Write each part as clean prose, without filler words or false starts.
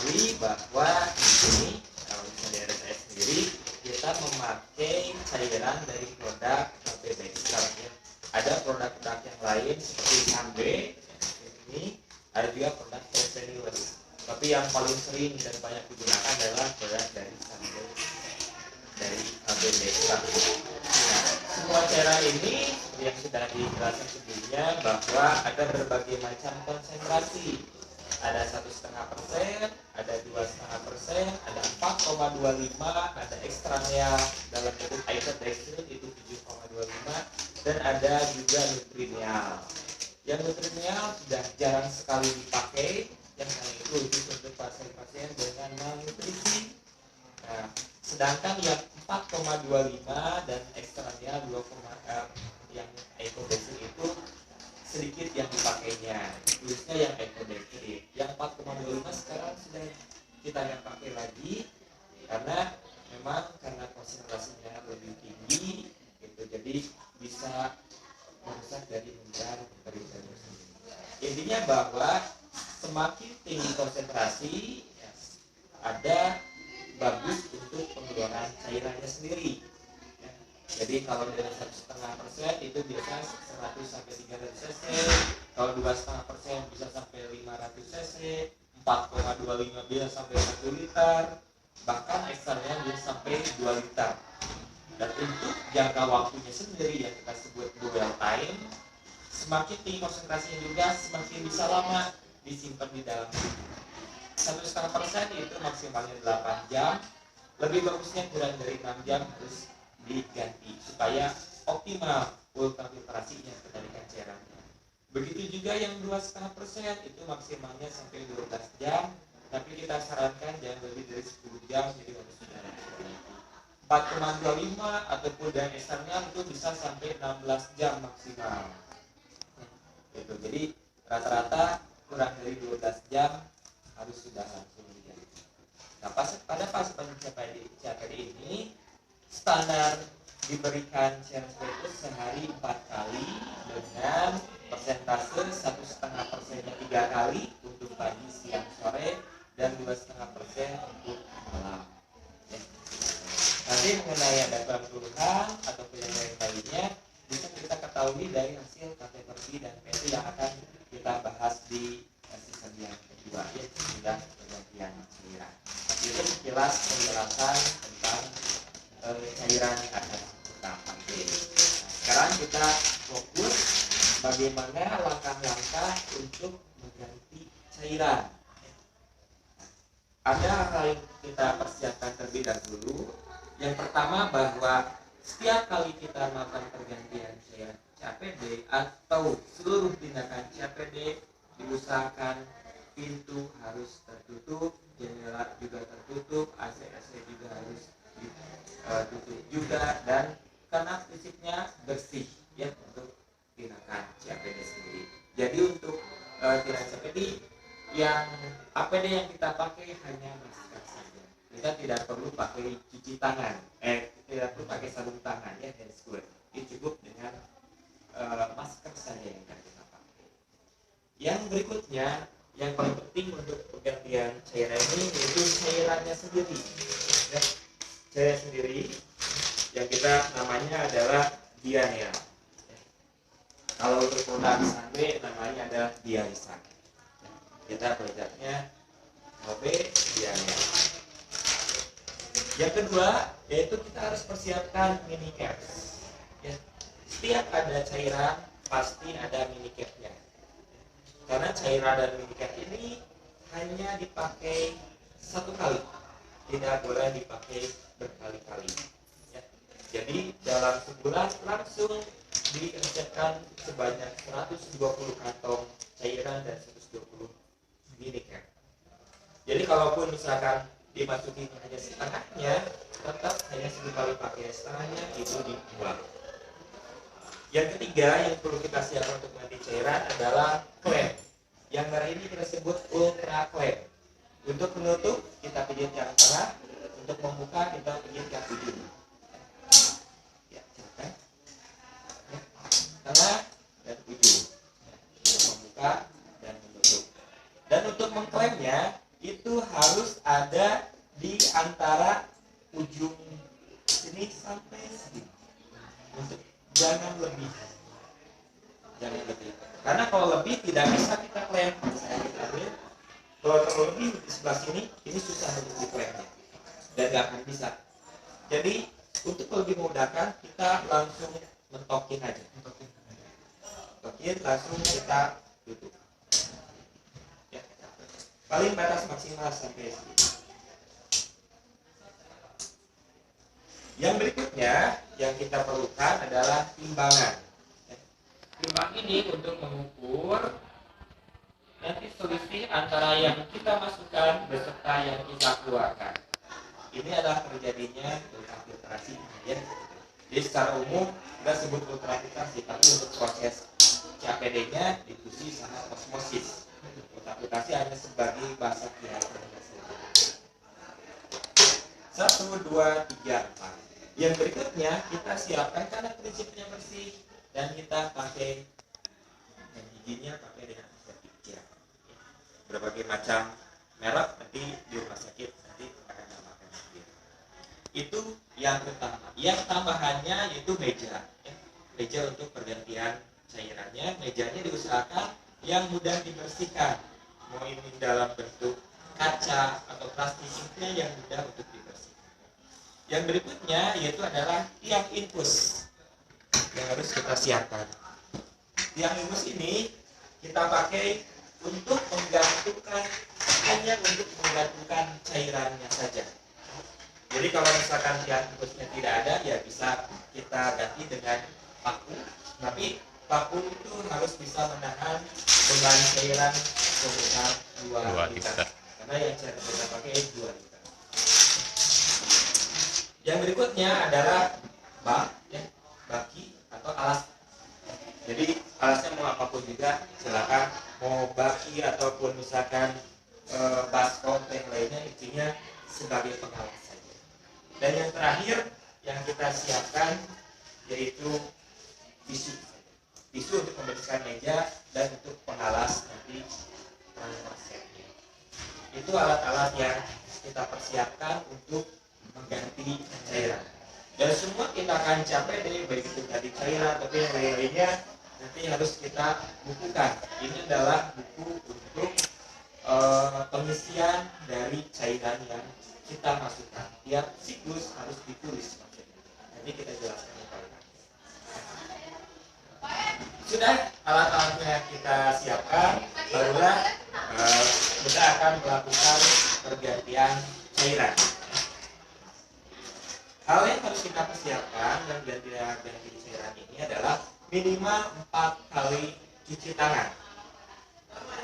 ketahui bahwa di sini kalau misalnya dari saya sendiri kita memakai cairan dari produk HB Bextra ya. Ada produk-produk yang lain seperti HB ini, ada juga produk Fresenius. Tapi yang paling sering dan banyak digunakan adalah produk dari HB Bextra. Nah, semua cairan ini yang sudah dijelaskan sebelumnya bahwa ada berbagai macam konsentrasi. Ada 1,5%, ada 2,5%, ada 4,25%, ada eksternal dalam bentuk isodextrin itu 7,25%, dan ada juga nutrineal. Yang nutrineal sudah jarang sekali dipakai, yang hanya itu untuk pasien-pasien dengan malnutrisi. Nah, sedangkan yang 4,25 dan eksternal 2, yang isodextrin itu sedikit yang dipakainya, tulisnya yang isodextrin. Yang 4,25 sekarang sudah kita nggak pakai lagi karena memang karena konsentrasinya lebih tinggi gitu, jadi bisa merusak dari membran periferis. Intinya bahwa semakin tinggi konsentrasi ya, ada bagus untuk pengeluaran cairannya sendiri. Jadi kalau dari 1,5% itu biasa 100 sampai 300 cc, kalau 2,5% bisa sampai 500 cc, 4,25 bisa sampai 1 liter, bahkan eksternalnya bisa sampai 2 liter. Dan untuk jangka waktunya sendiri yang kita sebut dwell time, semakin tinggi konsentrasinya juga semakin bisa lama disimpan di dalam tubuh. 1,5% itu maksimalnya 8 jam, lebih bagusnya kurang dari 6 jam harus diganti supaya optimal ultrafiltrasinya kendalikan cairannya. Begitu juga yang 2,5% itu maksimalnya sampai 12 jam, tapi kita sarankan jangan lebih dari 10 jam, jadi harus diganti. 4,25 ataupun dan eksternal itu bisa sampai 16 jam maksimal. Gitu. Jadi rata-rata kurang dari 12 jam harus sudah langsung diganti. Nah, pada pasien CAPD ini standar diberikan cairan itu sehari 4 kali dengan persentase 1,5%-nya 3 kali untuk pagi, siang, sore, dan 2,5% untuk malam. Ya. Nanti mengenai ada keluhan atau yang lainnya bisa kita ketahui dari hasil KT-PRI dan PT yang akan kita bahas di season yang kedua, ya, sudah pergantian cairan. Itu sekilas penjelasan tentang cairan yang akan kita pakai. Sekarang kita fokus bagaimana langkah-langkah untuk mengganti cairan. Ada hal yang kita persiapkan terlebih dahulu. Yang pertama bahwa setiap kali kita melakukan pergantian cairan CAPD atau seluruh tindakan CAPD diusahakan pintu harus tertutup, jendela juga tertutup, AC juga harus tutup juga, dan karena fisiknya bersih ya untuk tindakan CAPD sendiri. Jadi untuk tindakan CAPD yang APD yang kita pakai hanya masker saja. Kita tidak perlu pakai cuci tangan, tidak perlu pakai sarung tangan ya, hand square. Ini cukup dengan masker saja yang akan kita pakai. Yang berikutnya, yang paling penting untuk pergantian cairan ini yaitu cairannya sendiri. Ya. Cairan sendiri yang kita namanya adalah dianeal. Kalau untuk produk sampai namanya adalah dialisan. Kita belajarnya HB dianeal. Yang kedua yaitu kita harus persiapkan mini caps. Ya. Setiap ada cairan pasti ada mini capnya. Karena cairan dan mini cap ini hanya dipakai satu kali, tidak boleh dipakai berkali-kali. Ya. Jadi dalam sebulan langsung dikerjakan sebanyak 120 kantong cairan dan 120 mini cap. Jadi kalaupun misalkan dimasukin hanya setengahnya, tetap hanya satu kali pakai, setengahnya itu dibuang. Yang ketiga yang perlu kita siapkan untuk mengganti cairan adalah klem. Yang merah ini kita sebut ultra klem. Untuk menutup kita pijit yang tengah, untuk membuka kita pijit yang ujung. Ya, silakan. Ya, tengah dan ujung. Ya, untuk membuka dan menutup. Dan untuk mengklemnya itu harus ada di antara ujung sini sampai sini. Jangan lebih. Karena kalau lebih tidak bisa kita klaim. Kalau terlalu lebih di sebelah sini, ini susah untuk diklaimnya dan nggak akan bisa. Jadi untuk lebih memudahkan, kita langsung mentokin aja. Mentokin langsung kita tutup. Ya. Paling batas maksimal sampai sini. Yang berikutnya yang kita perlukan adalah timbangan. Timbang ini untuk mengukur nanti selisih antara yang kita masukkan beserta yang kita keluarkan. Ini adalah terjadinya ultrafiltrasi. Ya. Jadi secara umum kita sebut ultrafiltrasi, tapi untuk proses CAPD-nya difusi sama osmosis. Ultrafiltrasi hanya sebagai bahasa kira. 1, 2, 3, 4. Yang berikutnya kita siapkan karena prinsipnya bersih dan kita pakai yang giginya pakai dengan antiseptik ya. Berbagai macam merek nanti di rumah sakit nanti akan namakan sendiri. Itu yang pertama. Yang tambahannya yaitu meja. Ya. Meja untuk pergantian cairannya. Mejanya diusahakan yang mudah dibersihkan. Mau ini dalam bentuk kaca atau plastiknya yang mudah untuk dibersihkan. Yang berikutnya yaitu adalah tiang infus yang harus kita siapkan. Tiang infus ini kita pakai untuk menggantungkan, hanya untuk menggantungkan cairannya saja. Jadi kalau misalkan tiang infusnya tidak ada, ya bisa kita ganti dengan paku. Tapi paku itu harus bisa menahan beban cairan sebesar 2 liter. Karena yang kita pakai 2 liter. Yang berikutnya adalah baki atau alas. Jadi alasnya mau apapun juga silakan, mau baki ataupun misalkan baskom yang lainnya, intinya sebagai pengalas saja. Dan yang terakhir yang kita siapkan yaitu tisu. Tisu untuk membersihkan meja dan untuk pengalas nanti pasien. Itu alat-alat yang kita persiapkan untuk mengganti cairan. Dan semua tindakan CAPD, baik itu tadi cairan atau yang lainnya, nanti harus kita bukukan. Ini adalah buku untuk pengisian dari cairan yang kita masukkan. Tiap siklus harus ditulis. Nanti kita jelaskan yang paling akhir. Sudah alat-alatnya kita siapkan, barulah kita akan melakukan pergantian cairan. Hal yang harus kita persiapkan dan ganti cairan ini adalah minimal 4 kali cuci tangan.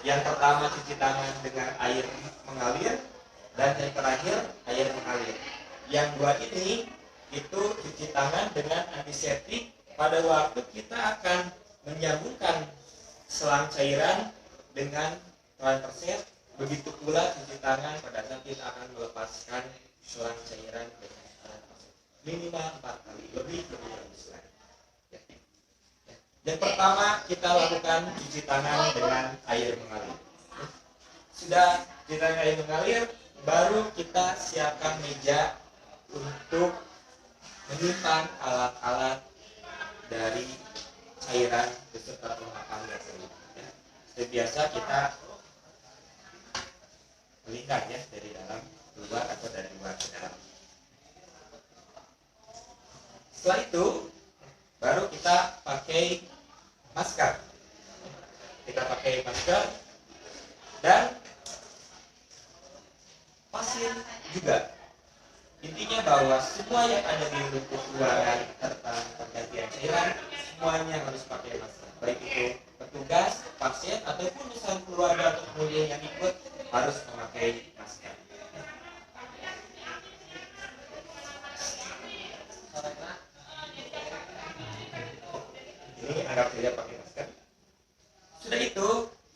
Yang pertama cuci tangan dengan air mengalir dan yang terakhir air mengalir. Yang dua ini itu cuci tangan dengan antiseptik pada waktu kita akan menyambungkan selang cairan dengan transverset. Begitu pula cuci tangan pada saat kita akan melepaskan selang cairan dengan minimal 4 kali, lebih bagus lagi. Yang pertama kita lakukan cuci tangan dengan air mengalir. Sudah cuci tangan air mengalir, baru kita siapkan meja untuk menyimpan alat-alat dari cairan beserta pemakaian biasanya. Seperti biasa kita melingkar ya, dari dalam keluar atau dari luar ke dalam. Setelah itu baru kita pakai masker. Kita pakai masker dan pasien juga. Intinya bahwa semua yang ada di lingkup ruangan serta pergantian cairan semuanya harus pakai masker. Baik itu petugas, pasien ataupun misalnya keluarga atau kemudian yang ikut harus memakai masker. Ini anggap saja pakai masker. Sudah itu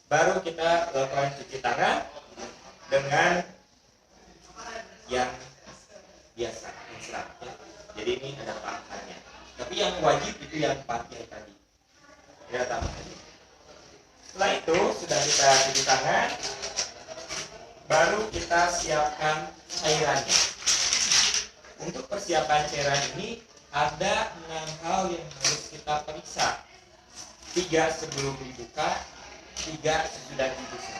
baru kita lakukan cuci tangan dengan yang biasa, yang serat. Jadi ini ada tambahannya. Tapi yang wajib itu yang pakai tadi. Ada tambahannya. Setelah itu sudah kita cuci tangan, baru kita siapkan cairannya. Untuk persiapan cairan ini ada 6 hal yang harus kita periksa. 3 sebelum dibuka, 3 sesudah dibuka.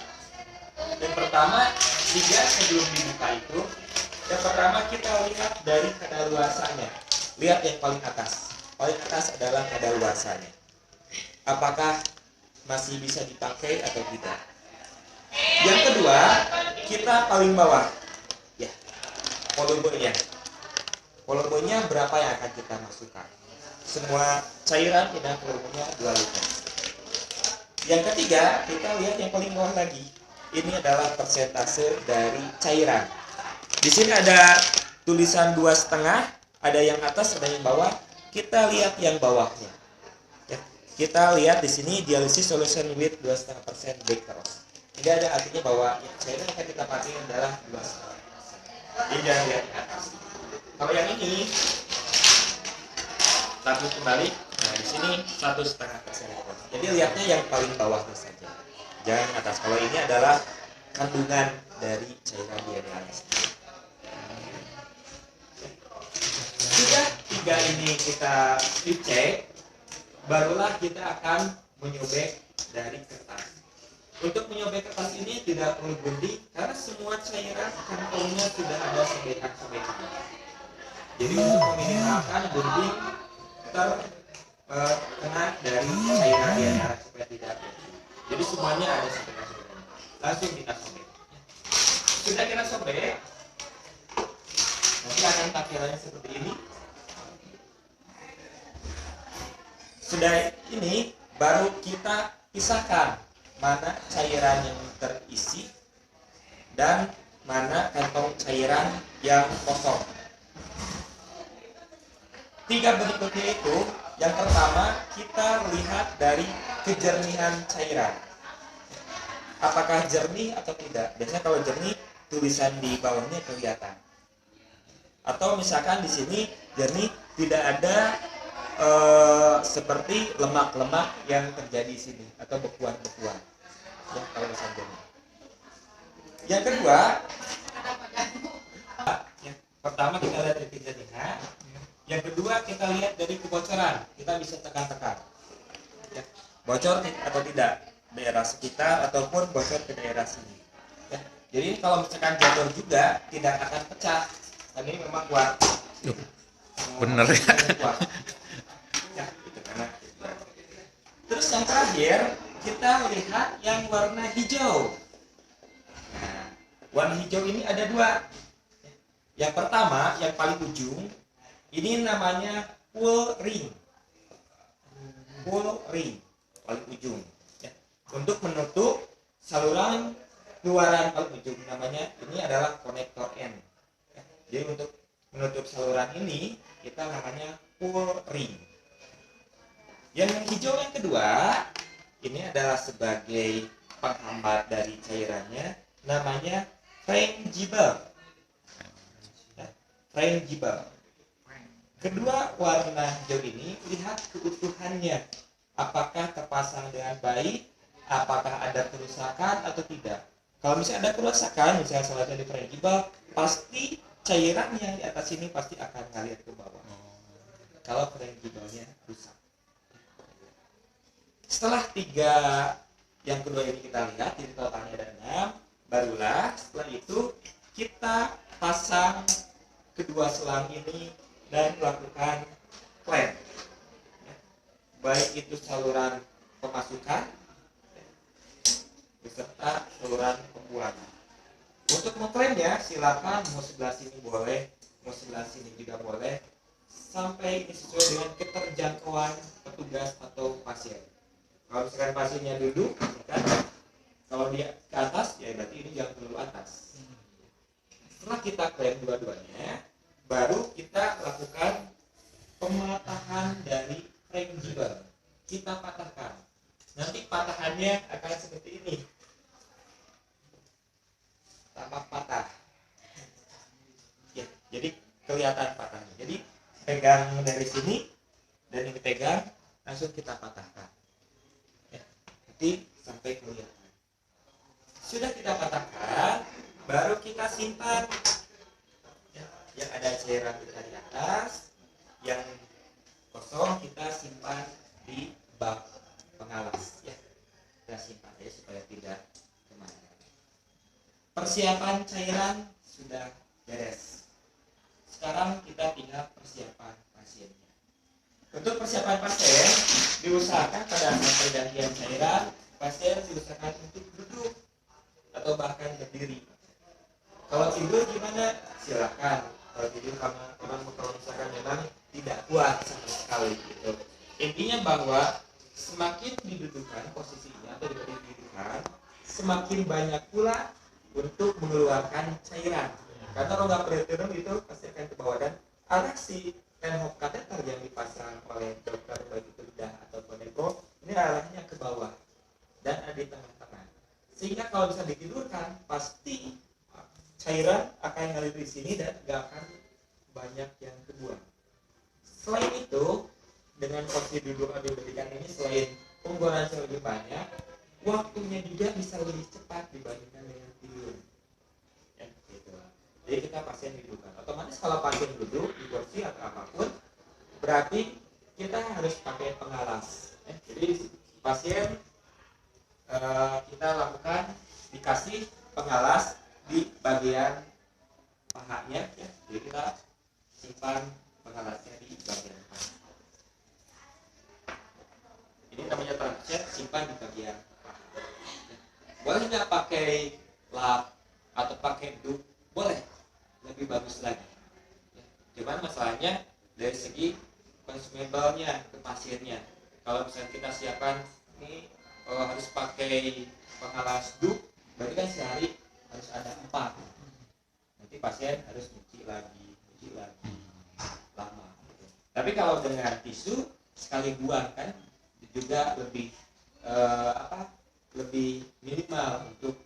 Yang pertama, 3 sebelum dibuka itu, yang pertama kita lihat dari kadaluarsanya. Lihat yang paling atas. Paling atas adalah kadaluarsanya. Apakah masih bisa dipakai atau tidak? Yang kedua, kita paling bawah. Ya, volumenya. Volumenya berapa yang akan kita masukkan? Semua cairan tidak volumenya 2 liter. Yang ketiga, kita lihat yang paling bawah lagi. Ini adalah persentase dari cairan. Di sini ada tulisan 2,5, ada yang atas, ada yang bawah. Kita lihat yang bawahnya. Ya, kita lihat di sini dialisis solution with 2,5% dextrose. Ini ada artinya bahwa cairan yang akan kita pakai adalah 2,5%. Ini jangan lihat ke atas. Kalau yang ini status kembali, nah di sini 1,5%. Jadi lihatnya yang paling bawahnya saja, jangan atas. Kalau ini adalah kandungan dari cairan DNA. Sudah 3 ini kita dicek, barulah kita akan menyobek dari kertas. Untuk menyobek kertas ini tidak perlu gunting karena semua cairan kantongnya sudah ada sobekan-sobekan. Jadi untuk meminimalkan gunting terkena dari cairan DNA supaya tidak. Jadi semuanya ada sobekan-sobekan. Langsung kita sobek. Sudah kita sobek, nanti akan tampilannya seperti ini. Sudah ini baru kita pisahkan mana cairan yang terisi dan mana kantong cairan yang kosong. 3 berikutnya itu, yang pertama kita lihat dari kejernihan cairan. Apakah jernih atau tidak? Biasanya kalau jernih tulisan di bawahnya kelihatan. Atau misalkan di sini jernih, tidak ada seperti lemak-lemak yang terjadi di sini atau bekuan-bekuan. Ya, kalau misalkan jernih. Yang kedua, pertama kita lihat dari kejernihan. Yang kedua kita lihat dari kebocoran. Kita bisa tekan-tekan. Ya, bocor atau tidak daerah sekitar ataupun bocor ke daerah sini. Ya, jadi kalau misalkan jatuh juga tidak akan pecah. Dan ini memang kuat. Bener ya. Kuat. Ya, itu karena. Terus yang terakhir kita lihat yang warna hijau. Nah, warna hijau ini ada 2. Yang pertama, yang paling ujung, ini namanya pull ring. Pull ring paling ujung. Ya. Untuk menutup saluran keluaran paling ujung, namanya ini adalah konektor N. Ya. Jadi untuk menutup saluran ini kita namanya pull ring. Yang hijau yang kedua, ini adalah sebagai penghambat dari cairannya, namanya frangible. Ya. Frangible. Kedua warna hijau ini, lihat keutuhannya. Apakah terpasang dengan baik, apakah ada kerusakan atau tidak. Kalau misalnya ada kerusakan, misalnya salah satu frangible, pasti cairan yang di atas ini pasti akan ngalir ke bawah. Kalau frangible-nya rusak. Setelah 3 yang kedua ini kita lihat, jadi totalnya ada 6, barulah setelah itu kita pasang kedua selang ini dan melakukan klem, baik itu saluran pemasukan beserta saluran pembuangan. Untuk mengklemnya silakan mau sebelah sini boleh, mau sebelah sini juga boleh, sampai ini sesuai dengan keterjangkauan petugas atau pasien. Kalau misalkan pasiennya duduk, kan, kalau dia ke atas, ya berarti ini jangan terlalu atas. Setelah kita klem dua-duanya, baru kita lakukan pematahan dari frangible. Kita patahkan. Nanti patahannya akan seperti ini. Tampak patah. Ya, jadi kelihatan patahnya. Jadi pegang dari sini dan ini pegang, langsung kita patahkan. Ya, nanti sampai kelihatan. Sudah kita patahkan, kita simpan ya, yang ada cairan kita di atas, yang kosong kita simpan di bak pengalas ya. Kita simpan ya supaya tidak kemana. Persiapan cairan sudah beres. Sekarang kita tinggal persiapan pasiennya. Untuk persiapan pasien diusahakan pada saat pergantian cairan, pasien diusahakan untuk duduk atau bahkan berdiri. Kalau tidur gimana? Silakan. Kalau tidur karena orang kalau misalkan memang tidak kuat sama sekali gitu. Intinya bahwa semakin didudukan posisinya atau didudukan, semakin banyak pula untuk mengeluarkan cairan. Karena rongga peritoneum itu pasti akan ke bawah, dan arah si Ten-Hog kateter yang dipasang oleh dokter baik itu bedah ataupun eko ini arahnya ke bawah dan ada di tengah-tengah. Sehingga kalau bisa ditidurkan pasti cairan akan ngalir di sini dan gak akan banyak yang kebuang. Selain itu, dengan posisi duduk yang diberikan ini, selain pembuangan cairan lebih banyak, waktunya juga bisa lebih cepat dibandingkan dengan tidur. Ya, gitu. Jadi kita pasien dudukkan. Otomatis kalau pasien duduk di kursi atau apapun, berarti kita harus pakai pengalas. Jadi pasien kita lakukan dikasih pengalas di bagian pahanya ya. Jadi kita simpan pengalasnya di bagian paha. Ini namanya transit, simpan di bagian paha. Boleh nggak pakai lap atau pakai dup? Boleh, lebih bagus lagi. Cuman masalahnya dari segi consumable-nya ke pasiennya. Kalau misalnya kita siapkan ini harus pakai pengalas dup, berarti kan sehari harus ada 4. Nanti pasien harus cuci lagi lama. Tapi kalau dengan tisu sekali buang kan juga lebih lebih minimal untuk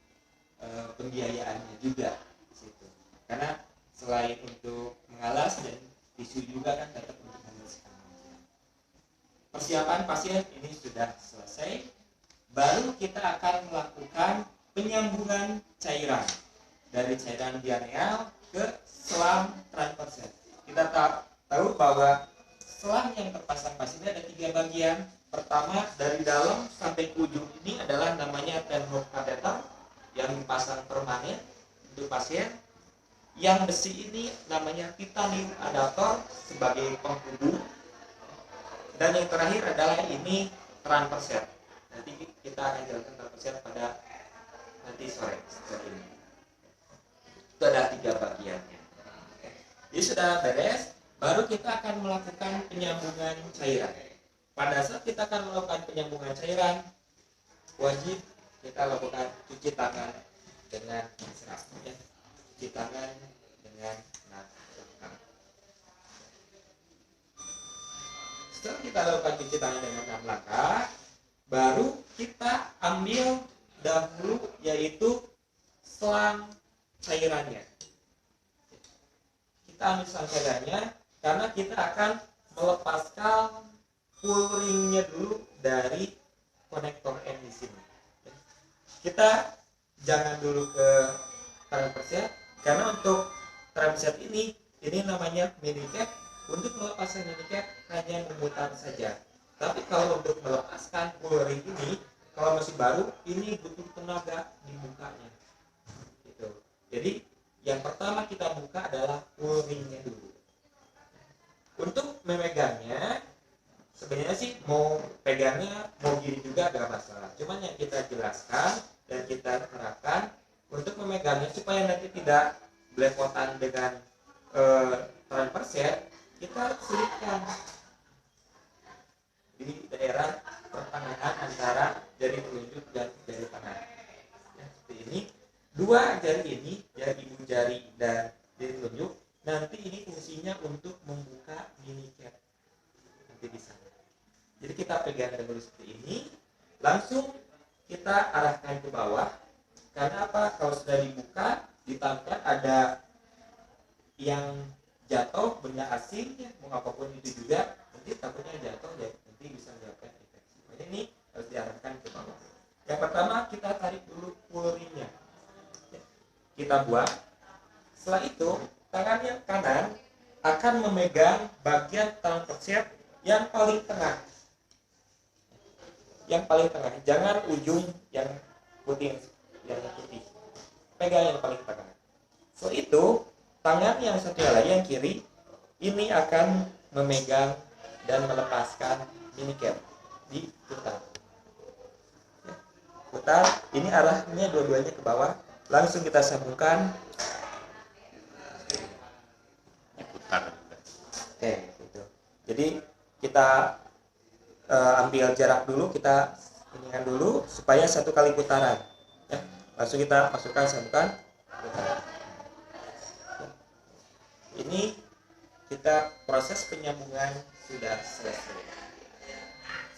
pembiayaannya juga situ. Karena selain untuk mengalas dan tisu juga kan tetap untuk membersihkan. Persiapan pasien ini sudah selesai. Baru kita akan melakukan penyambungan cairan dari cairan dianeal ke selang transverse. Kita tahu bahwa selang yang terpasang pasien ada 3 bagian. Pertama dari dalam sampai ke ujung ini adalah namanya Ten-Hog kateter yang dipasang permanen untuk pasien. Yang besi ini namanya titanium adaptor sebagai penghubung. Dan yang terakhir adalah ini transverse. Nanti kita akan jelaskan transverse pada nanti sore seperti ini. Itu ada 3 bagiannya. Jadi sudah beres, baru kita akan melakukan penyambungan cairan. Pada saat kita akan melakukan penyambungan cairan, wajib kita lakukan cuci tangan dengan serap. Ya. Cuci tangan dengan lengkap. Setelah kita lakukan cuci tangan dengan lengkap, baru kita ambil dahulu yaitu selang cairannya. Kita ambil selang cairannya karena kita akan melepaskan pull ringnya dulu dari konektor N di sini. Kita jangan dulu ke transverse karena untuk transverse ini namanya mini cap. Untuk melepaskan mini cap hanya memutar saja. Tapi kalau untuk melepaskan pull ring ini, kalau masih baru, ini butuh tenaga di bukanya. Gitu. Jadi yang pertama kita buka adalah pull ringnya dulu. Untuk memegangnya, sebenarnya sih mau pegangnya mau gini juga gak masalah. Cuman yang kita jelaskan dan kita terapkan untuk memegangnya supaya nanti tidak belepotan dengan transverse, kita selipkan di daerah pertengahan antara jari telunjuk dan jari tangan. Ya, seperti ini. 2 jari ini, jari ibu jari dan jari telunjuk, nanti ini fungsinya untuk membuka mini cap. Nanti di sana. Jadi kita pegang dulu seperti ini, langsung kita arahkan ke bawah. Karena apa? Kalau sudah dibuka, ditangkap ada yang jatuh, benda asing, ya, mau apapun itu juga, nanti takutnya jatuh ya, nanti bisa menyebabkan infeksi. Jadi ini harus diarahkan ke bawah. Yang pertama kita tarik dulu pull ringnya. Kita buang Setelah itu, tangan yang kanan akan memegang bagian tangan persep yang paling tengah. Yang paling tengah, jangan ujung yang putih, pegang yang paling tengah. Setelah itu, tangan yang satunya lagi yang kiri ini akan memegang dan melepaskan mini cap, diputar. Putar, ini arahnya dua-duanya ke bawah, langsung kita sambungkan. Diputar. Oke, gitu. Jadi kita ambil jarak dulu, kita inikan dulu supaya satu kali putaran. Ya, langsung kita masukkan, sambungkan, putar. Ini kita proses penyambungan sudah selesai.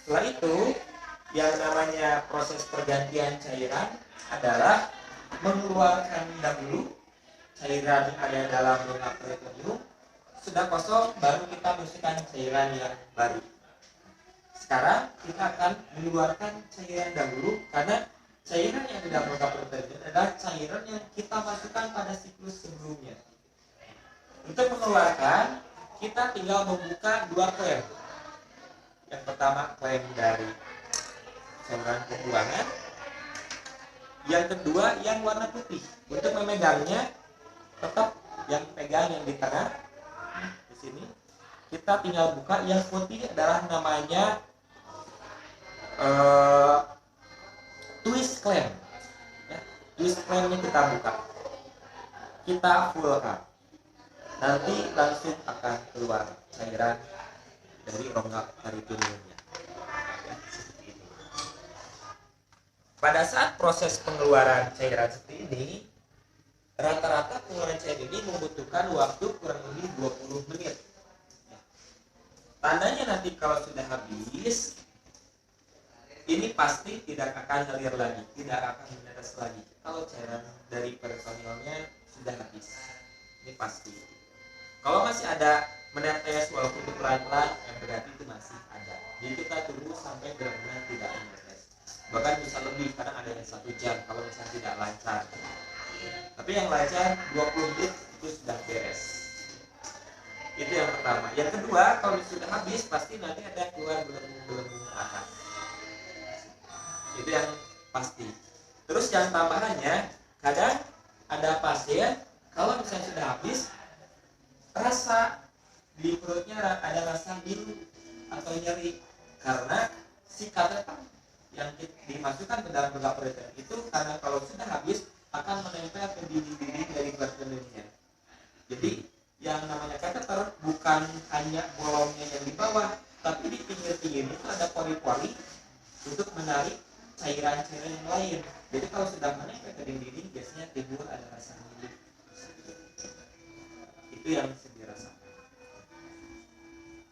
Setelah itu, yang namanya proses pergantian cairan adalah mengeluarkan dahulu cairan yang ada dalam rongga peritoneum. Sudah kosong, baru kita masukkan cairan yang baru. Sekarang kita akan mengeluarkan cairan dahulu, karena cairan yang di dalam rongga peritoneum adalah cairan yang kita masukkan pada siklus sebelumnya. Untuk mengeluarkan, kita tinggal membuka dua klem. Yang pertama klem dari saluran pembuangan, yang kedua yang warna putih. Untuk memegangnya, tetap yang pegang yang di tengah. Di sini kita tinggal buka. Yang putih adalah namanya twist clamp. Ya, twist clamp ini kita buka, kita fullkan. Nanti langsung akan keluar cairan dari rongga peritoneumnya. Ya, seperti ini. Pada saat proses pengeluaran cairan seperti ini, rata-rata pengeluaran cairan ini membutuhkan waktu kurang lebih 20 menit. Tandanya nanti kalau sudah habis, ini pasti tidak akan ngalir lagi, tidak akan menetes lagi. Kalau cairan dari peritoneumnya sudah habis, ini pasti. Kalau masih ada menetes walaupun itu pelan-pelan, yang berarti itu masih ada. Jadi kita tunggu sampai benar-benar tidak menetes. Bahkan bisa lebih, kadang ada yang 1 jam kalau misalnya tidak lancar. Tapi yang lancar 20 menit itu sudah beres. Itu yang pertama. Yang kedua, kalau sudah habis pasti nanti ada keluar belenggu-belenggu atas. Itu yang pasti. Terus yang tambahannya, kadang ada pasien kalau misalnya sudah habis, rasa di perutnya ada rasa biru atau nyeri, karena si kateter yang dimasukkan ke dalam rongga peritoneum itu, karena kalau sudah habis akan menempel ke dinding-dinding dari peritoneumnya. Jadi yang namanya kateter bukan hanya bolongnya yang di bawah, tapi di pinggir-pinggir itu ada pori-pori untuk menarik cairan-cairan yang lain. Jadi kalau sudah menempel ke dinding, biasanya timbul ada rasa nyeri. Itu yang bisa dirasakan.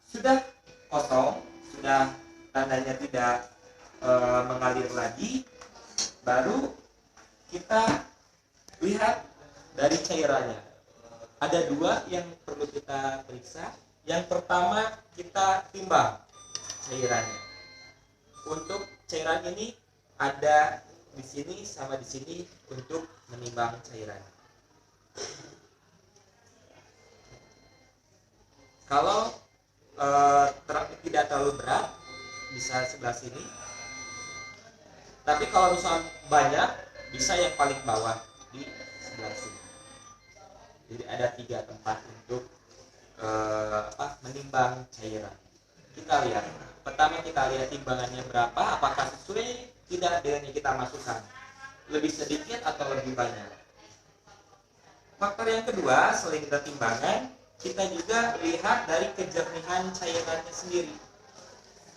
Sudah kosong, sudah tandanya tidak mengalir lagi, baru kita lihat dari cairannya. Ada dua yang perlu kita periksa. Yang pertama, kita timbang cairannya. Untuk cairan ini ada di sini sama di sini untuk menimbang cairan. Kalau tidak terlalu berat, bisa sebelah sini. Tapi kalau misalnya banyak, bisa yang paling bawah di sebelah sini. Jadi ada 3 tempat untuk menimbang cairan. Kita lihat. Pertama kita lihat timbangannya berapa, apakah sesuai tidak dengan yang kita masukkan, lebih sedikit atau lebih banyak. Faktor yang kedua, selain kita timbangan, kita juga lihat dari kejernihan cairannya sendiri.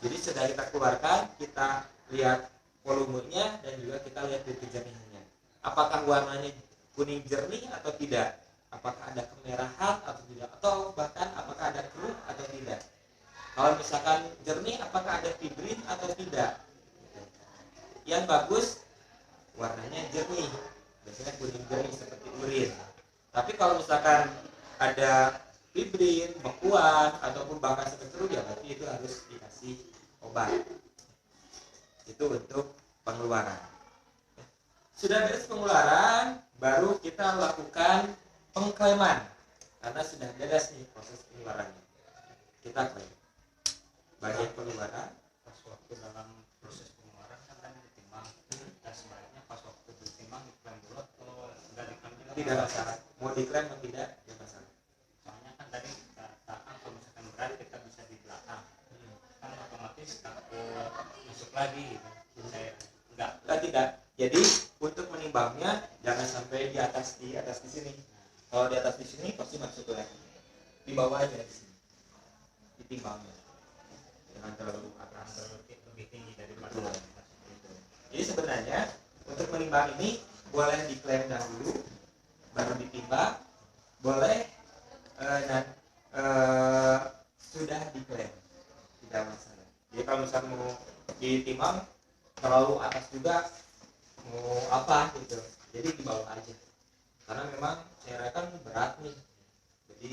Jadi sudah kita keluarkan, kita lihat volumenya dan juga kita lihat dari kejernihannya. Apakah warnanya kuning jernih atau tidak? Apakah ada kemerahan atau tidak? Atau bahkan apakah ada keruh atau tidak? Kalau misalkan jernih, apakah ada fibrin atau tidak? Yang bagus warnanya jernih, biasanya kuning jernih seperti urin. Tapi kalau misalkan ada fibrin, bekuan ataupun bahkan seperti keruh, ya berarti itu harus dikasih obat. Itu untuk pengeluaran. Sudah beres pengeluaran, baru kita lakukan pengklaiman karena sudah beres nih proses pengeluarannya. Kita klaim bagian pengeluaran Pas waktu dalam proses pengeluaran kan tadi ditimbang, dan sebaiknya pas waktu ditimbang diklaim dulu atau enggak diklaim juga? tidak masalah, mau diklaim atau tidak tidak masalah. Soalnya kan tadi katakan kalau misalkan berat kita bisa di belakang, kan otomatis takut masuk lagi gitu. Saya enggak. Tidak. Jadi untuk menimbangnya jangan sampai di atas di sini. Kalau di atas di sini pasti masuk lagi. Di bawah aja di sini. Ditimbangnya. Jangan terlalu atas. Lebih tinggi daripada Betul. itu. Jadi sebenarnya untuk menimbang ini boleh diklaim dahulu, baru ditimbang, boleh sudah diklaim, tidak masalah. Jadi kalau misalnya mau ditimbang terlalu atas juga, mau apa gitu, jadi di bawah aja. Karena memang cairan kan berat nih, jadi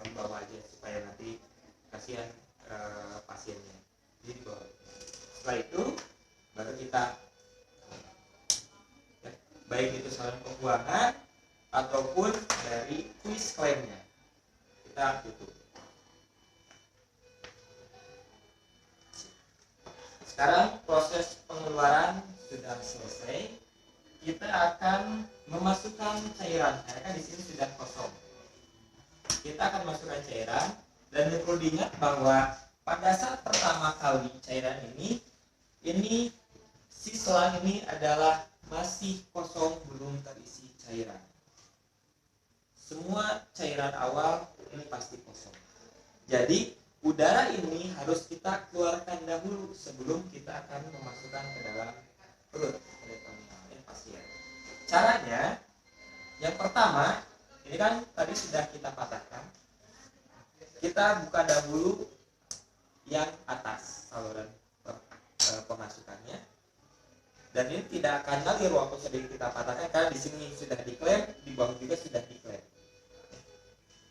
di bawah aja supaya nanti kasihan pasiennya. Jadi di bawah. Setelah itu baru kita baik itu saluran pembuangan ataupun dari kuis klaimnya kita tutup. Sekarang proses pengeluaran sudah selesai. Kita akan memasukkan cairan karena di sini sudah kosong. Kita akan masukkan cairan dan perlu diingat bahwa pada saat pertama kali cairan ini si selang ini adalah masih kosong, belum terisi cairan. Semua cairan awal ini pasti kosong. Jadi udara ini harus kita keluarkan dahulu sebelum kita akan memasukkan ke dalam perut pasien. Caranya yang pertama, ini kan tadi sudah kita patahkan. Kita buka dahulu yang atas saluran pemasukannya. Dan ini tidak akan ngalir waktu sudah kita patahkan karena di sini sudah diklaim, di bawah juga sudah diklaim.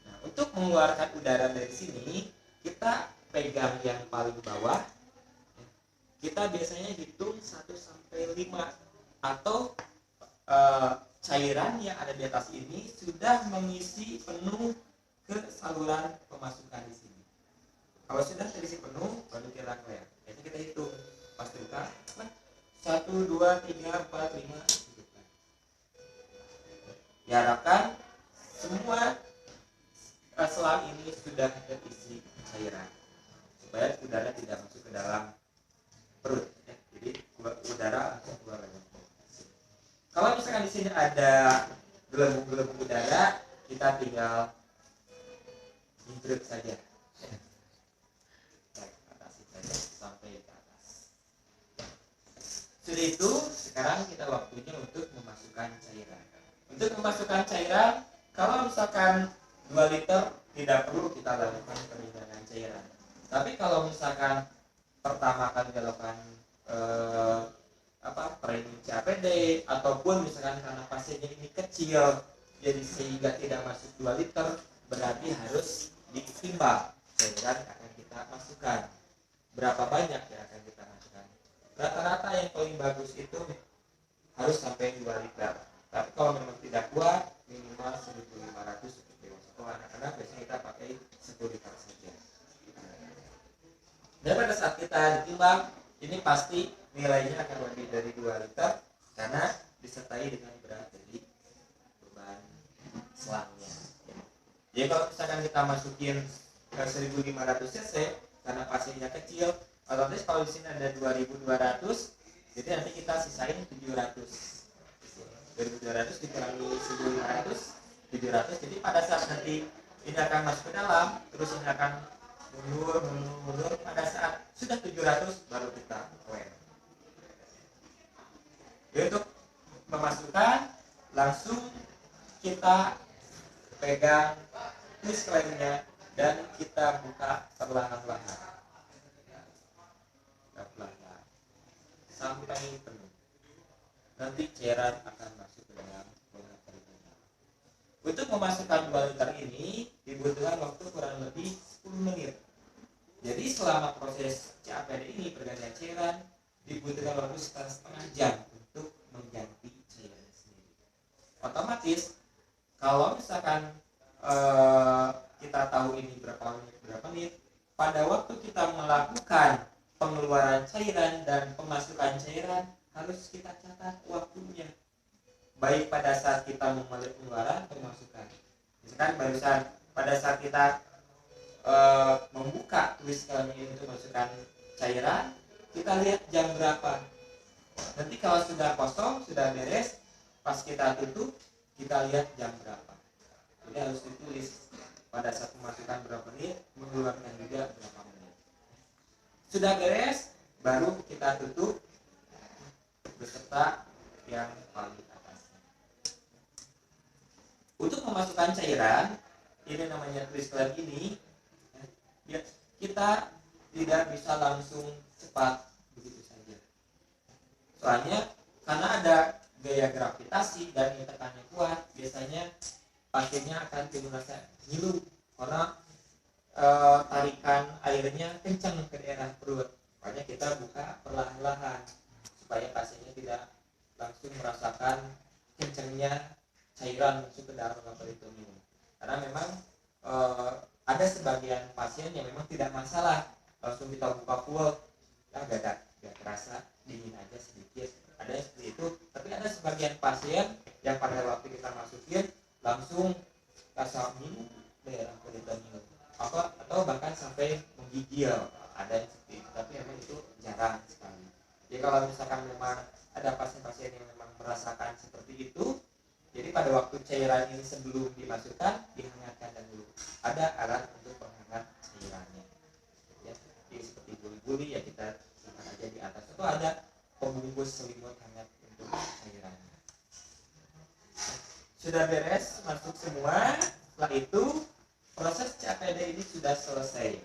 Nah, untuk mengeluarkan udara dari sini, kita pegang yang paling bawah. Kita biasanya hitung 1 sampai 5 atau cairan yang ada di atas ini sudah mengisi penuh ke saluran pemasukan di sini. Kalau sudah terisi penuh, baru kita klaim. Jadi kita hitung pas buka 1, 2, 3, 4, 5 gitu kan. Diharapkan semua selang ini sudah terisi cairan supaya udara tidak masuk ke dalam perut. Jadi udara langsung keluar lagi. Kalau misalkan di sini ada gelembung-gelembung udara, kita tinggal intrude saja. Atasi saja sampai ke atas. Sudah itu, sekarang kita waktunya untuk memasukkan cairan. Untuk memasukkan cairan, kalau misalkan 2 liter tidak perlu kita lakukan perindahan cairan. Tapi kalau misalkan pertama kali dilakukan training CAPD ataupun misalkan karena pasiennya ini kecil, jadi sehingga tidak masuk 2 liter, berarti harus ditimbang cairan akan kita masukkan. Berapa banyak yang akan kita masukkan? Rata-rata yang paling bagus itu harus sampai 2 liter. Tapi kalau memang tidak kuat, minimal 1.500 untuk dewasa. Kalau anak-anak biasanya kita pakai 10 liter saja. Dan pada saat kita ditimbang, ini pasti nilainya akan lebih dari 2 liter karena disertai dengan berat dari beban selangnya. Jadi kalau misalkan kita masukin ke 1.500 cc karena pasiennya kecil, otomatis kalau di sini ada 2.200, jadi nanti kita sisain 700. 2.200 dikurangi 1.500, 700. Jadi pada saat nanti ini akan masuk ke dalam, terus ini akan mundur. Pada saat sudah 700 baru kita klaim. Jadi untuk memasukkan, langsung kita pegang twist klaimnya dan kita buka perlahan-lahan sampai penuh. Nanti cairan akan masuk ke dalam kotak perutnya. Untuk memasukkan 2 liter ini dibutuhkan waktu kurang lebih 10 menit. Jadi selama proses CAPD ini pergantian cairan dibutuhkan waktu setengah jam untuk mengganti cairan sendiri. Otomatis Kalau misalkan kita tahu ini berapa menit, pada waktu kita melakukan pengeluaran cairan dan pemasukan cairan harus kita catat waktunya, baik pada saat kita memulai pengeluaran pemasukan. Misalkan barusan pada saat kita membuka tulis ini untuk masukkan cairan, kita lihat jam berapa. Nanti kalau sudah kosong, sudah beres, pas kita tutup, kita lihat jam berapa. Jadi harus ditulis pada saat memasukkan berapa menit, mengeluarkan juga berapa menit. Sudah beres, baru kita tutup beserta yang paling atasnya. Untuk memasukkan cairan, ini namanya tulis lab ini, ya, kita tidak bisa langsung cepat begitu saja. Soalnya karena ada gaya gravitasi dan tekannya kuat, biasanya pasiennya akan timbul rasa ngilu karena tarikan airnya kencang ke daerah perut. Makanya kita buka perlahan-lahan supaya pasiennya tidak langsung merasakan kencangnya cairan masuk ke dalam peritoneum. Karena memang ada sebagian pasien yang memang tidak masalah langsung kita buka full, gak terasa dingin aja sedikit. Ada yang seperti itu. Tapi ada sebagian pasien yang pada waktu kita masukin langsung rasa minum daerah peritoneum atau bahkan sampai menggigil, ada yang seperti itu. Tapi memang itu jarang sekali. Jadi kalau misalkan memang ada pasien-pasien yang memang merasakan seperti itu, jadi pada waktu cairan ini sebelum dimasukkan dihangatkan dahulu. Ada alat untuk penghangat cairannya. Ya, jadi seperti guli-guli ya kita simpan aja di atas. Atau ada pembungkus selimut hangat untuk cairannya. Sudah beres masuk semua. Setelah itu proses CAPD ini sudah selesai.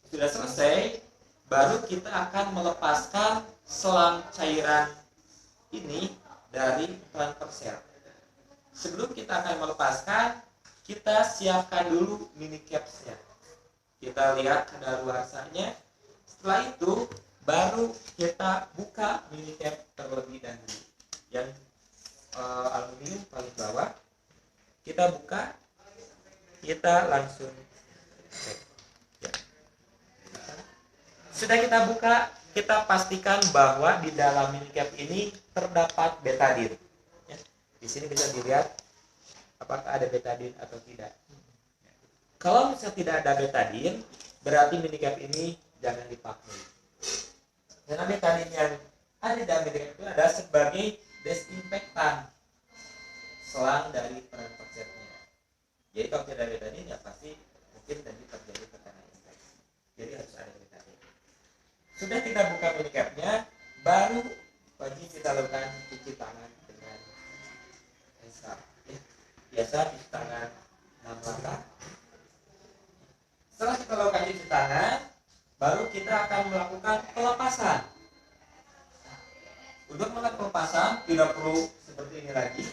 Sudah selesai, baru kita akan melepaskan selang cairan ini dari transverser. Sebelum kita akan melepaskan, kita siapkan dulu mini capsnya. Kita lihat kadaluarsanya. Setelah itu baru kita buka mini cap terlebih dahulu. Yang aluminium paling bawah kita buka, kita langsung cek. Ya. Sudah kita buka, kita pastikan bahwa di dalam mini cap ini terdapat betadine. Ya. Di sini bisa dilihat apakah ada betadine atau tidak. Kalau misalnya tidak ada betadine, berarti mini cap ini jangan dipakai. Karena betadine yang ada di dalam mini cap itu adalah sebagai desinfektan selang dari transversernya. Jadi kalau tidak ada betadine ya pasti mungkin tadi terjadi tekanan infeksi. Jadi harus ada betadine. Sudah kita buka mini capnya, baru wajib kita lakukan cuci tangan dengan sabun. Biasa cuci tangan 6 langkah. Setelah kita lakukan cuci tangan, baru kita akan melakukan pelepasan. Untuk melakukan pelepasan tidak perlu seperti ini lagi.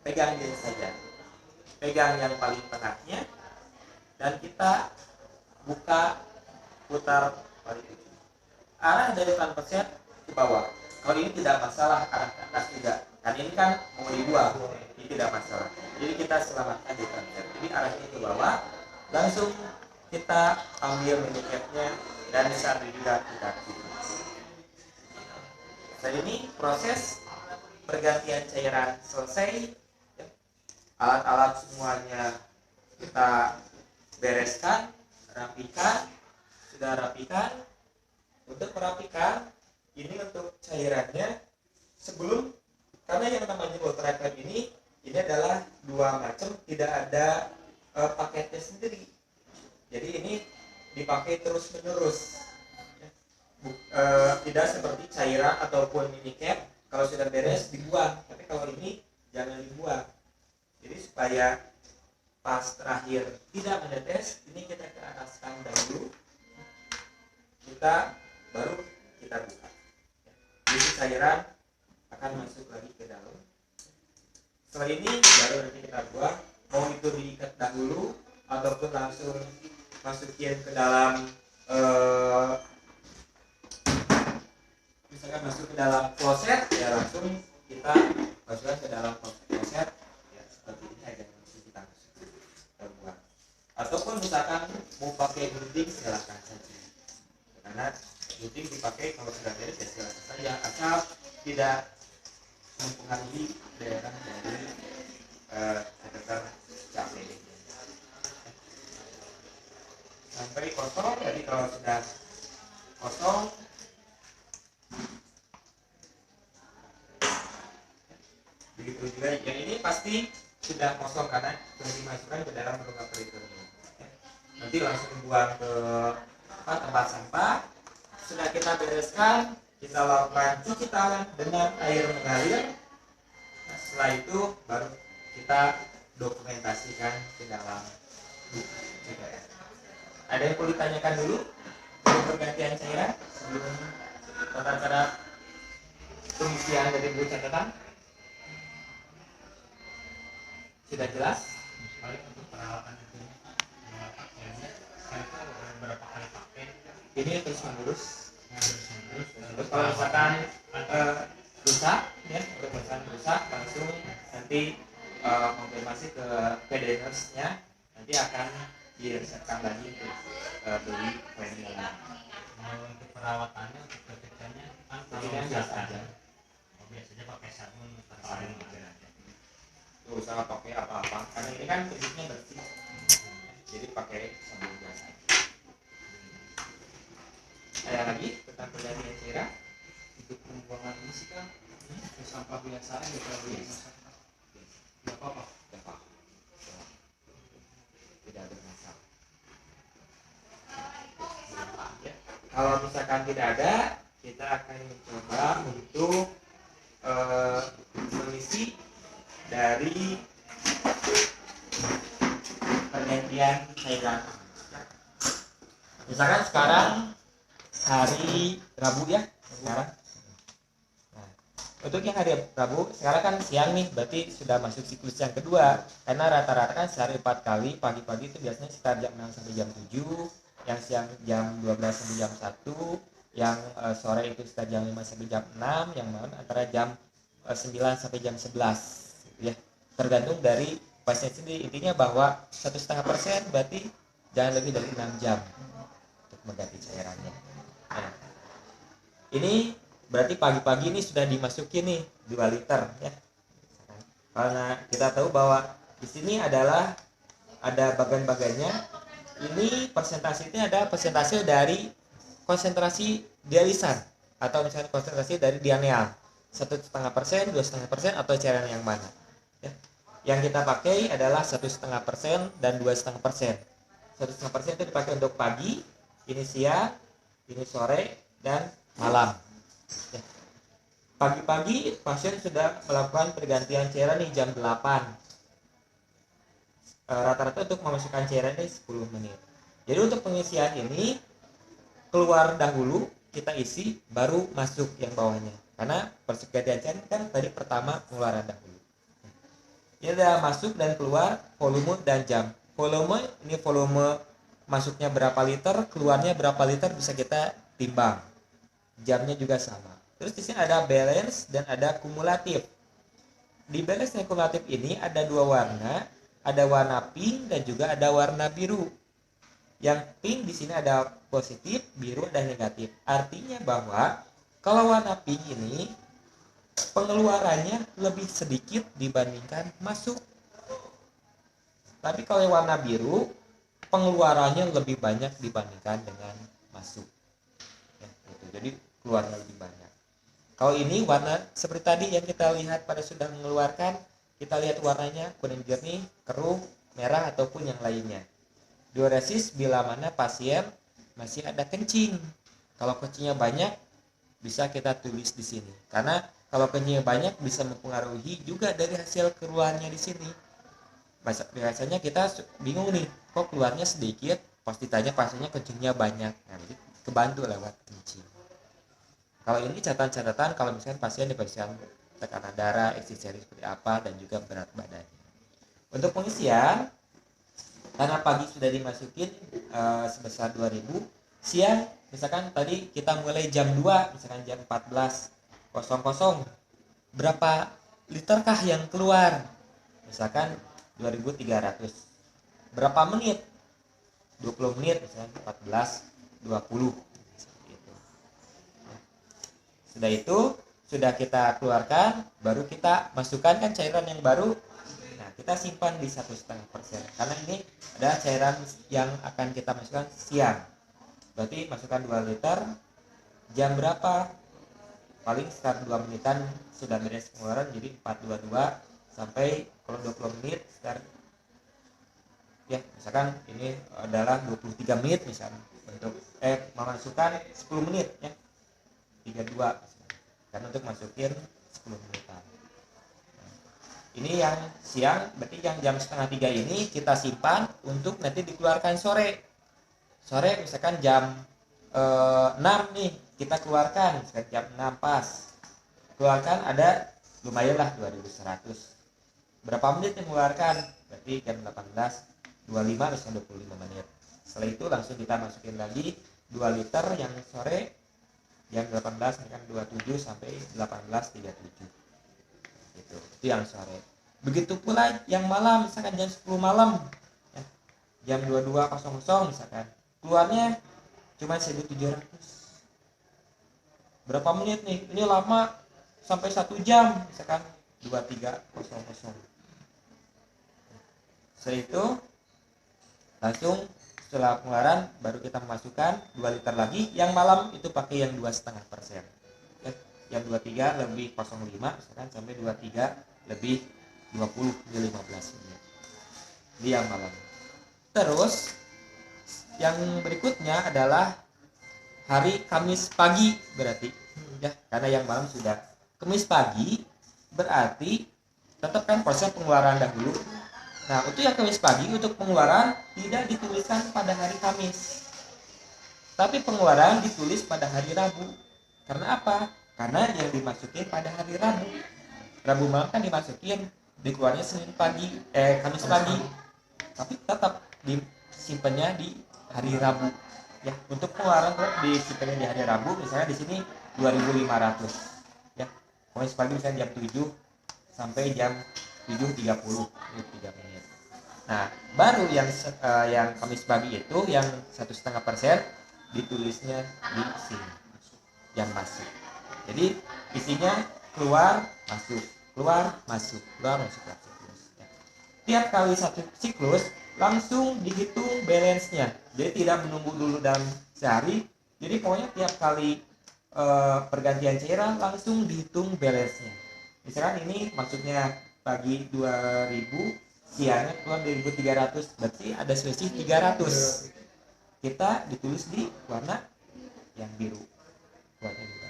Pegang gini saja. Pegang yang paling tengahnya dan kita buka putar balik. Arah dari transverser ke bawah. Kalau ini tidak masalah, arah ke atas tidak. Kan ini kan mau dibuang, ini tidak masalah. Jadi kita selamatkan di transverser. Jadi arahnya ke bawah, langsung kita ambil mini capnya dan saat juga kita tutup. Saat ini proses pergantian cairan selesai. Alat-alat semuanya kita bereskan, rapikan. Sudah rapikan. Untuk merapikan, ini untuk cairannya sebelum, karena yang namanya ultrasound ini adalah dua macam, tidak ada paketnya sendiri. Jadi ini dipakai terus menerus. Tidak seperti cairan ataupun mini cap, kalau sudah beres dibuang. Tapi kalau ini jangan dibuang. Jadi supaya pas terakhir tidak menetes, ini kita ke ataskan dahulu. Kita baru kita buka. Jadi cairan akan masuk lagi ke dalam. Setelah ini baru nanti kita buang. Mau itu diikat dahulu ataupun langsung masukin ke dalam misalkan masuk ke dalam kloset, ya langsung kita masukkan ke dalam kloset, ya misalkan mau pakai gunting silakan saja, karena gunting dipakai kalau sudah beres ya silakan saja, asal tidak mempengaruhi daerah dari sekitar cabai. Sampai kosong, jadi kalau sudah kosong begitu juga yang ini pasti sudah kosong karena sudah dimasukkan ke dalam rongga peritoneu. Nanti langsung buang ke tempat sampah. Sudah kita bereskan, kita lakukan cuci tangan dengan air mengalir. Nah, setelah itu baru kita dokumentasikan ke dalam buku CPR. Ada yang perlu ditanyakan dulu untuk pergantian cairan sebelum tata cara pengisian dari buku catatan? Sudah jelas? Paling untuk perawatan itu pakaiannya saya itu berapa kali pakai Ini terus menerus. terus Kalau misalkan rusak, ya, untuk misalkan rusak langsung nanti konfirmasi ke PD nurse-nya, nanti akan diresepkan lagi untuk beli cleaning lagi. untuk perawatannya untuk ketikanya kan kalau Jadi biasa aja. biasanya pakai sabun atau air mengalir aja. Tuh usah pakai apa-apa, karena ini kan kulitnya bersih. Jadi pakai sabun biasa. Ada lagi tentang pergantian cairan? Untuk pembuangan ini sih kan sampah biasa aja kalau masyarakat nggak apa-apa. Tidak tidak bermasalah. Ya. Kalau misalkan tidak ada, kita akan mencoba untuk mengisi dari pergantian cairan. Misalkan sekarang hari Rabu ya, sekarang. Nah, untuk yang hari Rabu, sekarang kan siang nih, berarti sudah masuk siklus yang kedua. Karena rata-rata kan sehari 4 kali, pagi-pagi itu biasanya sekitar jam 6 sampai jam 7, yang siang jam 12 sampai jam 1, yang sore itu sekitar jam 5 sampai jam 6, yang malam antara jam 9 sampai jam 11 ya, tergantung dari pasien sendiri. Intinya bahwa 1,5% berarti jangan lebih dari 6 jam untuk mengganti cairannya. Nah, ini berarti pagi-pagi ini sudah dimasukin nih 2 liter ya, karena kita tahu bahwa di sini adalah ada bagan-bagannya. Ini persentasinya ada persentase dari konsentrasi dialisan atau misalnya konsentrasi dari dianeal, 1,5%, 2,5%, atau cairan yang mana ya. Yang kita pakai adalah 1,5% dan 2,5%. 1,5% itu dipakai untuk pagi, ini siang, ini sore, dan malam ya. Pagi-pagi pasien sudah melakukan pergantian cairan nih jam 8. Rata-rata untuk memasukkan cairan ini 10 menit. Jadi untuk pengisian ini keluar dahulu, kita isi, baru masuk yang bawahnya. Karena pergantian cairan kan tadi pertama pengeluaran dahulu. Ini udah masuk dan keluar, volume dan jam. Volume ini volume masuknya berapa liter, keluarnya berapa liter bisa kita timbang. Jamnya juga sama. Terus di sini ada balance dan ada kumulatif. Di balance dan kumulatif ini ada 2 warna, ada warna pink dan juga ada warna biru. Yang pink di sini ada positif, biru ada negatif. Artinya bahwa kalau warna pink ini pengeluarannya lebih sedikit dibandingkan masuk. Tapi kalau yang warna biru pengeluarannya lebih banyak dibandingkan dengan masuk. Ya, gitu. Jadi keluarnya lebih banyak. Kalau ini warna seperti tadi yang kita lihat pada sudah mengeluarkan, kita lihat warnanya kuning jernih, keruh, merah ataupun yang lainnya. Diuresis bila mana pasien masih ada kencing. Kalau kencingnya banyak bisa kita tulis di sini. Karena kalau kencingnya banyak bisa mempengaruhi juga dari hasil keluarnya di sini. Biasanya kita bingung nih, kok keluarnya sedikit, pas ditanya pasiennya kencingnya banyak. Nah, jadi kebantu lewat kencing. Kalau ini catatan-catatan kalau misalkan pasien diperiksa tekanan darah, isi seri seperti apa, dan juga berat badannya. Untuk pengisian, karena pagi sudah dimasukin sebesar 2000, siang misalkan tadi kita mulai jam 2, misalkan jam 14.00, berapa literkah yang keluar? Misalkan 2300. Berapa menit? 20 menit misalnya 14 20 seperti itu. Sudah itu sudah kita keluarkan, baru kita masukkan kan cairan yang baru. Nah, kita simpan di 1,5%. Karena ini ada cairan yang akan kita masukkan siang. Berarti masukkan 2 liter. Jam berapa? Paling sekitar 2 menitan sudah beres pengeluaran, jadi 422 sampai kalau 20 menit sekitar ya misalkan ini adalah 23 menit misalnya untuk memasukkan 10 menit ya 32 misalnya. Karena untuk masukin 10 menitan. Ini yang siang, berarti yang jam setengah 3 ini kita simpan untuk nanti dikeluarkan sore. Sore misalkan jam 6 nih kita keluarkan, misalkan jam 6 pas. Keluarkan ada lumayan lah 2100. Berapa menit yang mengeluarkan? Berarti jam 18.25 misalnya 25 menit. Setelah itu langsung kita masukin lagi 2 liter yang sore jam 18 misalkan 27 sampai 18.37. Itu yang sore. Begitu pula yang malam misalkan jam 10 malam ya, jam 22.00 misalkan keluarnya cuma 1.700. Berapa menit nih? Ini lama sampai 1 jam misalkan 23.00. Setelah itu langsung setelah pengeluaran baru kita memasukkan 2 liter lagi. Yang malam itu pakai yang 2,5%. Yang 23 lebih 05 misalkan sampai 23 lebih 20 di 15 menit. Di yang malam. Terus yang berikutnya adalah hari Kamis pagi berarti ya, karena yang malam sudah. Kamis pagi berarti tetap kan proses pengeluaran dahulu. Nah, untuk yang Kamis pagi untuk pengeluaran tidak dituliskan pada hari Kamis. Tapi pengeluaran ditulis pada hari Rabu. Karena apa? Karena yang dimasukin pada hari Rabu. Rabu malam kan dimasukin, dikeluarnya Senin pagi, Kamis pagi. Tapi tetap disimpannya di hari Rabu. Ya, untuk pengeluaran tetap disimpannya di hari Rabu. Misalnya di sini 2.500. Ya. Kamis pagi misalnya jam 7 sampai jam 7.30 3 menit. Nah, baru yang Kamis pagi itu yang 1,5% ditulisnya di sini yang masuk. Jadi isinya keluar masuk, keluar masuk, keluar masuk siklus. Ya. Tiap kali satu siklus langsung dihitung balance-nya. Jadi tidak menunggu dulu dalam sehari. Jadi pokoknya tiap kali pergantian cairan langsung dihitung balance-nya. Misalkan ini maksudnya pagi 2000, siangnya keluar 2300, berarti ada selisih 300. Kita ditulis di warna yang biru. Warna biru.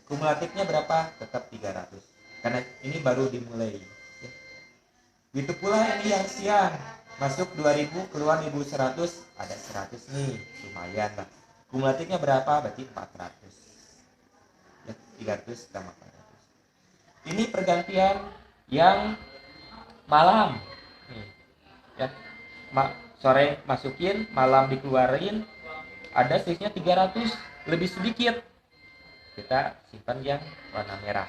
Kumulatifnya berapa? Tetap 300. Karena ini baru dimulai. Ya. Begitu pula ini yang siang, masuk 2000, keluar 1100, ada 100 nih, lumayan lah. Kumulatifnya berapa? Berarti 400. Ya, 300 tambah 400. Ini pergantian yang malam nih, ya sore masukin, malam dikeluarin, ada selisihnya 300, lebih sedikit kita simpan yang warna merah.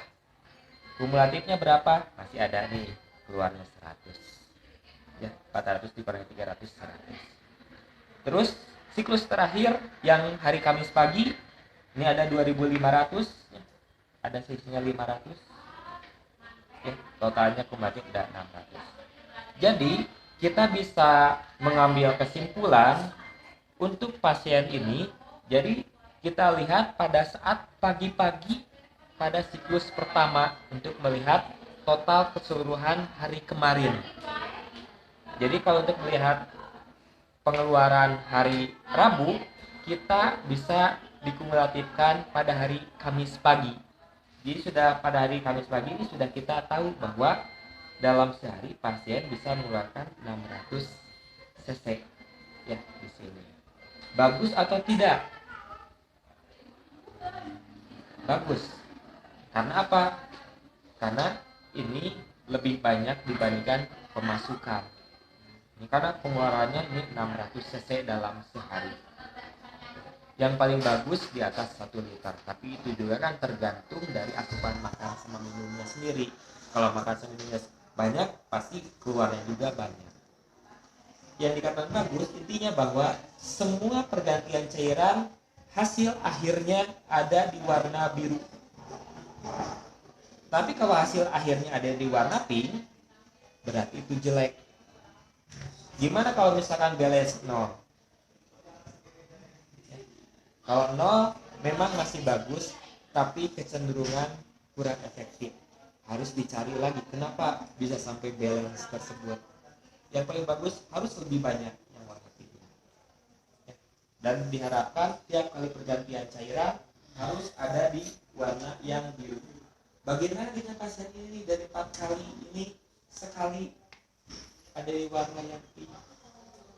Kumulatifnya berapa? Masih ada nih, keluarnya 100 ya, 400 dikurangi 300, 100. Terus siklus terakhir yang hari Kamis pagi ini ada 2500 ya, ada selisihnya 500 ya, totalnya kumulatif ada 600. Jadi kita bisa mengambil kesimpulan untuk pasien ini. Jadi kita lihat pada saat pagi-pagi pada siklus pertama untuk melihat total keseluruhan hari kemarin. Jadi kalau untuk melihat pengeluaran hari Rabu, kita bisa dikumulatifkan pada hari Kamis pagi. Jadi sudah pada hari Kamis pagi ini sudah kita tahu bahwa dalam sehari pasien bisa mengeluarkan 600 cc ya di sini. Bagus atau tidak? Bagus. Karena apa? Karena ini lebih banyak dibandingkan pemasukan. Ini karena pengeluarannya ini 600 cc dalam sehari. Yang paling bagus di atas 1 liter. Tapi itu juga kan tergantung dari asupan makan sama minumnya sendiri. Kalau makan sama minumnya banyak, pasti keluarnya juga banyak. yang dikatakan bagus intinya bahwa semua pergantian cairan hasil akhirnya ada di warna biru. Tapi kalau hasil akhirnya ada di warna pink, berarti itu jelek. Gimana kalau misalkan balance 0? Kalau 0 memang masih bagus, tapi kecenderungan kurang efektif. Harus dicari lagi kenapa bisa sampai balance tersebut. Yang paling bagus harus lebih banyak yang warna pink. Dan diharapkan tiap kali pergantian cairan harus ada di warna yang biru. Bagaimana dengan pasien ini dari 4 kali ini sekali ada di warna yang pink?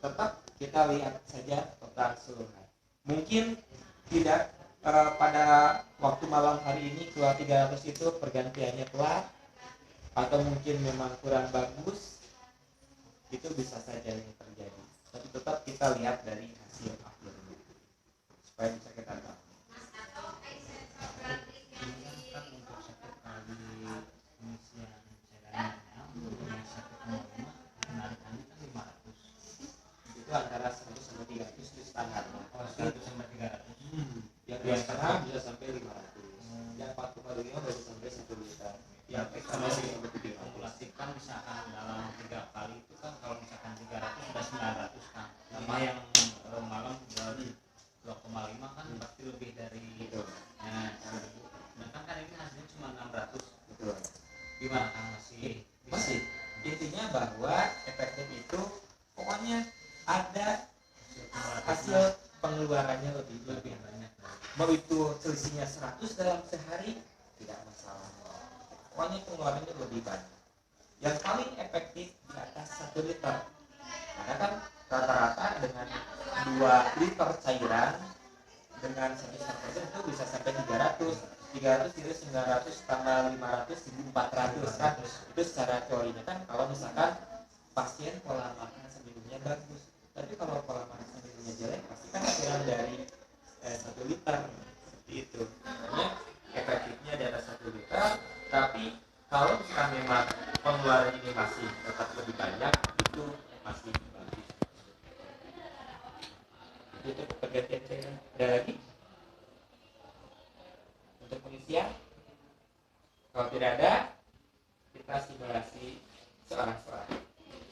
Tetap kita lihat saja total keseluruhan. Mungkin tidak pada waktu malam hari ini keluar 300 itu pergantiannya telat, atau mungkin memang kurang bagus, itu bisa saja yang terjadi. Tapi tetap kita lihat dari hasil akhirnya supaya bisa kita tahu. Kan untuk satu kali pengisian cairannya untuk yang 1,5 penarikannya kan 500. Itu antara 100 sampai 300 itu standarnya. Oh, 100 sampai 300. Yang 2,5 bisa sampai 500. Yang 4,25 bisa sampai 1 liter. Yang Tapi ekstra kalau masih sampai 300. dikumulasikan misalkan dalam 3 kali itu kan kalau misalkan 300 sudah 900 kan. Sama yang malam dari 2,5 kan pasti lebih dari Gitu. nah, 1000. Sedangkan kan ini hasilnya cuma 600. Betul. Gimana kan masih bisa? Masih. Intinya bahwa efektif itu pokoknya ada hasil pengeluarannya lebih banyak. mau itu selisihnya 100 dalam sehari tidak masalah, pokoknya pengeluarannya lebih banyak. Yang paling efektif di atas 1 liter, karena kan rata-rata dengan 2 liter cairan dengan 100% itu bisa sampai 300 kira 900 tambah 500 1400 kan, itu secara teorinya kan kalau misalkan pasien pola makan seminggunya bagus. Tapi kalau pola makan seminggunya jelek pasti kan kurang dari 1 liter seperti itu. Makanya efektifnya di atas 1 liter. Tapi kalau misalkan memang pengeluaran ini masih tetap lebih banyak, itu masih bagus. Itu pergantian cairan. Ada lagi untuk pengisian? Kalau tidak ada,